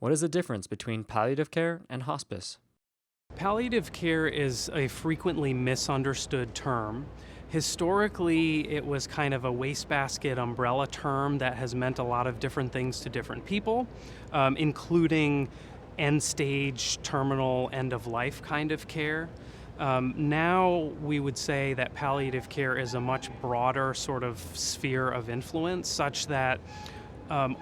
What is the difference between palliative care and hospice? Palliative care is a frequently misunderstood term. Historically, it was kind of a wastebasket umbrella term that has meant a lot of different things to different people, including end stage, terminal, end of life kind of care. Now we would say that palliative care is a much broader sort of sphere of influence, such that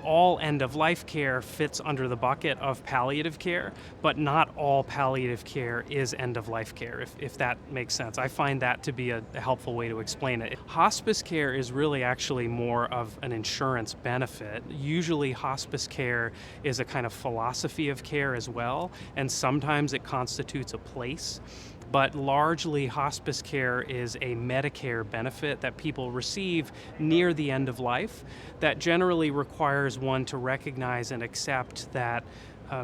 all end of life care fits under the bucket of palliative care, but not all palliative care is end of life care, if that makes sense. I find that to be a helpful way to explain it. Hospice care is really actually more of an insurance benefit. Usually, hospice care is a kind of philosophy of care as well, and sometimes it constitutes a place. But largely, hospice care is a Medicare benefit that people receive near the end of life that generally requires one to recognize and accept that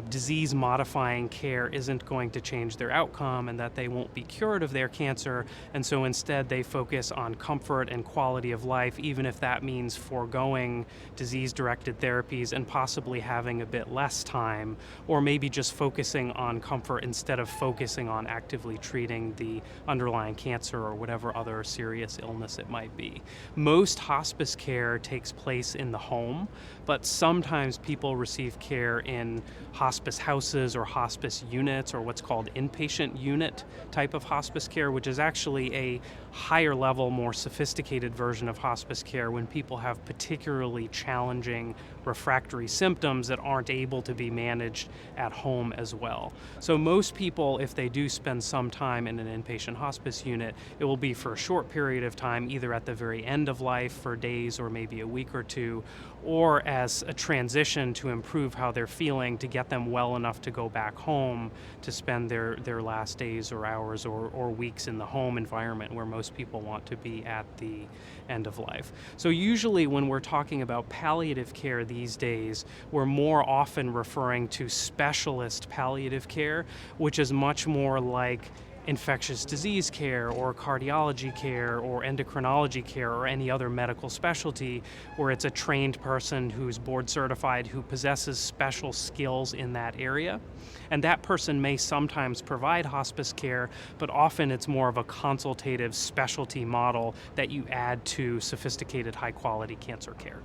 disease-modifying care isn't going to change their outcome and that they won't be cured of their cancer, and so instead they focus on comfort and quality of life, even if that means foregoing disease-directed therapies and possibly having a bit less time, or maybe just focusing on comfort instead of focusing on actively treating the underlying cancer or whatever other serious illness it might be. Most hospice care takes place in the home, but sometimes people receive care in hospice houses or hospice units, or what's called inpatient unit type of hospice care, which is actually a higher level, more sophisticated version of hospice care when people have particularly challenging refractory symptoms that aren't able to be managed at home as well. So most people, if they do spend some time in an inpatient hospice unit, it will be for a short period of time, either at the very end of life for days or maybe a week or two, or as a transition to improve how they're feeling, to get them well enough to go back home to spend their last days or hours or weeks in the home environment where most people want to be at the end of life. So usually when we're talking about palliative care these days, we're more often referring to specialist palliative care, which is much more like infectious disease care or cardiology care or endocrinology care or any other medical specialty where it's a trained person who's board certified who possesses special skills in that area. And that person may sometimes provide hospice care, but often it's more of a consultative specialty model that you add to sophisticated high quality cancer care.